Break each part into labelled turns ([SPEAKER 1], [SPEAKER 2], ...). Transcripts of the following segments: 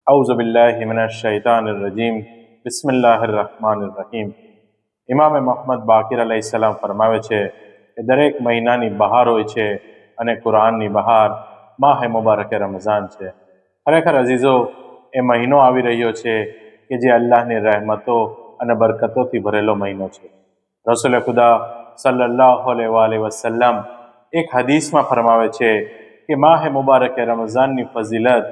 [SPEAKER 1] औज़ुबिल्लाहिमिनश्शैतानिर्रजीम बिस्मिल्लाहिर्रहमानिर्रहीम। ઇમામે મોહમ્મદ બાકીર અલૈહિસ્સલામ ફરમાવે છે કે દરેક મહિનાની બહાર હોય છે અને કુરાનની બહાર માહે મુબારકે રમઝાન છે. ખરેખર અઝીઝો, એ મહિનો આવી રહ્યો છે કે જે અલ્લાહની રહેમતો અને બરકતોથી ભરેલો મહિનો છે. રસૂલ ખુદા સલ્લલ્લાહુ અલૈહિ વસલ્લમ એક હદીસમાં ફરમાવે છે કે માહે મુબારકે રમઝાનની ફઝીલત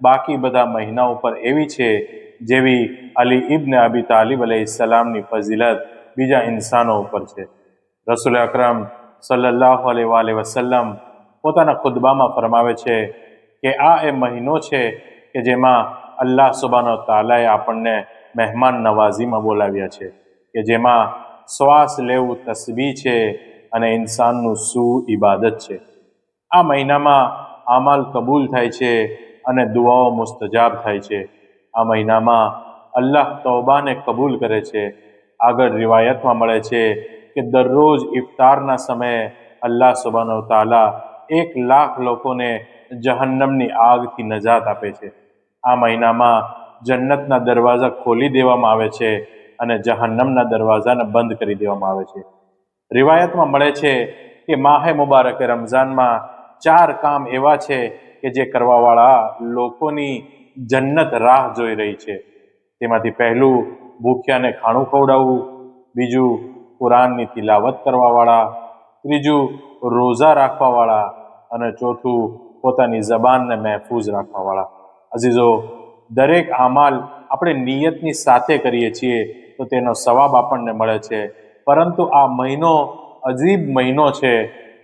[SPEAKER 1] બાકી બધા મહિનાઓ પર એવી છે જેવી અલી ઇબ્ન અબી તાલિબ અલૈહિસ્સલામની ફઝીલત બીજા ઇન્સાનો ઉપર છે. રસૂલ અકરમ સલ્લલ્લાહુ અલૈહિ વસલ્લમ પોતાના ખુતબામાં ફરમાવે છે કે આ એ મહિનો છે કે જેમાં અલ્લાહ સુબ્હાનહુ તઆલાએ આપણને મહેમાન નવાઝીમાં બોલાવ્યા છે, કે જેમાં શ્વાસ લેવું તસ્બીહ છે અને ઇન્સાનનું સૂ ઇબાદત છે. આ મહિનામાં આમાલ કબૂલ થાય છે અને દુઆઓ મુસ્તજાબ થાય છે. આ મહિનામાં અલ્લાહ તૌબાને કબૂલ કરે છે. આગળ રિવાયતમાં મળે છે કે દરરોજ ઇફતારના સમયે અલ્લાહ સુબ્હાનહુ તઆલા 1,00,000 લોકોને જહન્નમની આગથી નજાત આપે છે. આ મહિનામાં જન્નતના દરવાજા ખોલી દેવામાં આવે છે અને જહન્નમના દરવાજાને બંધ કરી દેવામાં આવે છે. રિવાયતમાં મળે છે કે માહે મુબારકે રમઝાનમાં 4 કામ એવા છે કે જે કરવાવાળા લોકોની જન્નત રાહ જોઈ રહી છે. તેમાંથી પહેલું, ભૂખ્યાને ખાણું ખવડાવવું. બીજું, કુરાનની તિલાવત કરવાવાળા. ત્રીજું, રોઝા રાખવાવાળા. અને ચોથું, પોતાની જબાનને મહેફૂઝ રાખવાવાળા. અઝીઝો, દરેક આમાલ આપણે નિયતની સાથે કરીએ છીએ તો તેનો સવાબ આપણને મળે છે. પરંતુ આ મહિનો અજીબ મહિનો છે.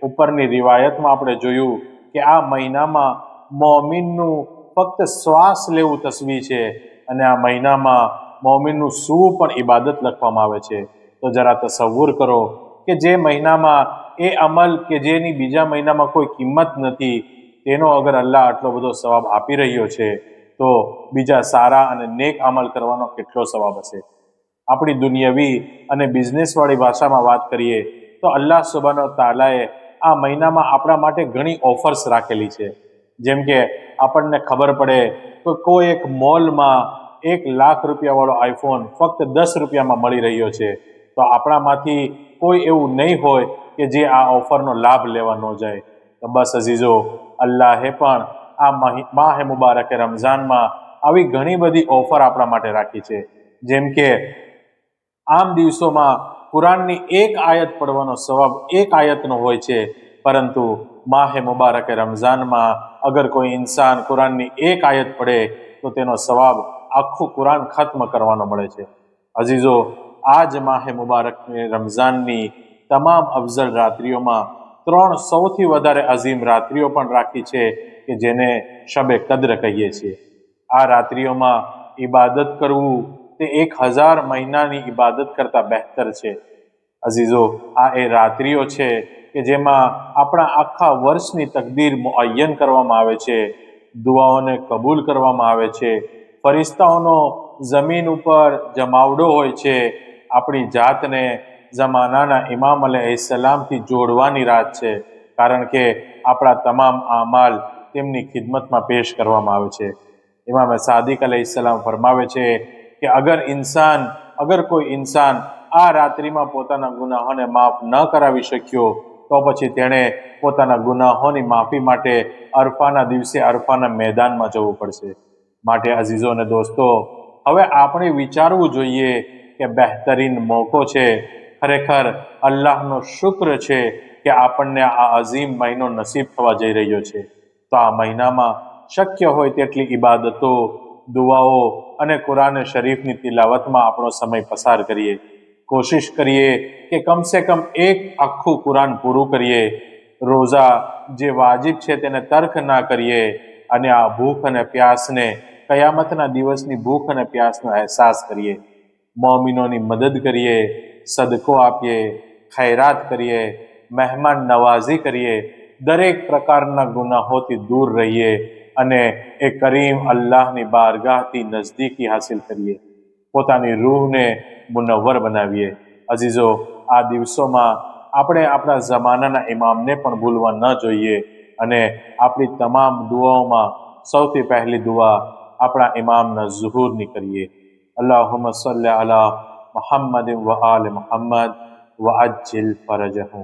[SPEAKER 1] ઉપરની રિવાયતમાં આપણે જોયું કે આ મહિનામાં મોમિનનું ફક્ત શ્વાસ લેવું તસ્બીહ છે અને આ મહિનામાં મોમિનનું સૂવું પણ ઇબાદત લખવામાં આવે છે. તો જરા તસવ્વુર કરો કે જે મહિનામાં એ અમલ કે જેની બીજા મહિનામાં કોઈ કિંમત નથી, તેનો અગર અલ્લાહ આટલો બધો સવાબ આપી રહ્યો છે તો બીજા સારા અને નેક અમલ કરવાનો કેટલો સવાબ હશે. આપણી દુનિયાવી અને બિઝનેસવાળી ભાષામાં વાત કરીએ તો અલ્લાહ સુબ્હાનહુ તઆલાએ આ મહિનામાં આપણા માટે ઘણી ઓફર્સ રાખેલી છે. જેમ કે આપણને ખબર પડે તો કોઈ એક મોલમાં 1,00,000 રૂપિયાવાળો આઈફોન ફક્ત 10 રૂપિયામાં મળી રહ્યો છે, તો આપણામાંથી કોઈ એવું નહીં હોય કે જે આ ઓફરનો લાભ લેવા ન જાય. તો બસ અઝીઝો, અલ્લાહે પણ આ માહે મુબારકે રમઝાનમાં આવી ઘણી બધી ઓફર આપણા માટે રાખી છે. જેમ કે આમ દિવસોમાં કુરાનની એક આયત પડવાનો સવાબ એક આયતનો હોય છે, પરંતુ માહે મુબારકે રમઝાનમાં અગર કોઈ ઇન્સાન કુરાનની એક આયત પડે તો તેનો સવાબ આખું કુરાન ખત્મ કરવાનો મળે છે. અઝીઝો, આ જ માહે મુબારક રમઝાનની તમામ અફઝલ રાત્રિઓમાં 3 સૌથી વધારે અઝીમ રાત્રિઓ પણ રાખી છે કે જેને શબે કદ્ર કહીએ છીએ. આ રાત્રિઓમાં ઇબાદત કરવું તે 1,000 મહિનાની ઇબાદત કરતાં બહેતર છે. અઝીઝો, આ એ રાત્રિઓ છે કે જેમાં આપણા આખા વર્ષની તકદીર મુઅય્યન કરવામાં આવે છે, દુઆઓને કબૂલ કરવામાં આવે છે, ફરિસ્તાઓનો જમીન ઉપર જમાવડો હોય છે. આપણી જાતને જમાનાના ઇમામ અલૈહિસ્સલામથી જોડવાની રાત છે, કારણ કે આપણા તમામ આમાલ તેમની ખિદમતમાં પેશ કરવામાં આવે છે. ઇમામ સાદિક અલૈહિસ્સલામ ફરમાવે છે કે અગર કોઈ ઇન્સાન આ રાત્રિમાં પોતાના ગુનાહોને માફ ન કરાવી શક્યો તો પછી તેણે પોતાના ગુનાહોની માફી માટે અરફાના દિવસે અરફાના મેદાનમાં જવું પડશે. માટે અઝીઝો અને દોસ્તો, હવે આપણે વિચારવું જોઈએ કે બહેતરીન મોકો છે. ખરેખર અલ્લાહનો શુક્ર છે કે આપણને આ અઝીમ મહિનો નસીબ થવા જઈ રહ્યો છે. તો આ મહિનામાં શક્ય હોય તેટલી ઇબાદતો, દુઆઓ અને કુરાન શરીફની તિલાવતમાં આપણો સમય પસાર કરીએ. કોશિશ કરીએ કે કમસે કમ એક આખું કુરાન પૂરું કરીએ. રોઝા જે વાજિબ છે તેને તર્ક ના કરીએ અને આ ભૂખ અને પ્યાસને, કયામતના દિવસની ભૂખ અને પ્યાસનો અહેસાસ કરીએ. મોમિનોની મદદ કરીએ, સદકો આપીએ, ખૈરાત કરીએ, મહેમાન નવાઝી કરીએ, દરેક પ્રકારના ગુનાહોથી દૂર રહીએ અને એ કરીમ અલ્લાહની બારગાહથી નજદીકી હાસિલ કરીએ. પોતાની રૂહને મુનવ્વર બનાવીએ. અઝીઝો, આ દિવસોમાં આપણે આપણા જમાનાના ઇમામને પણ ભૂલવા ન જોઈએ અને આપણી તમામ દુઆઓમાં સૌથી પહેલી દુઆ આપણા ઇમામના ઝુહૂરની કરીએ. અલ્લાહુમ્મા સલ્લી અલા મુહમ્મદ વ આલ મુહમ્મદ વ અજ્જિલ ફરજહુ.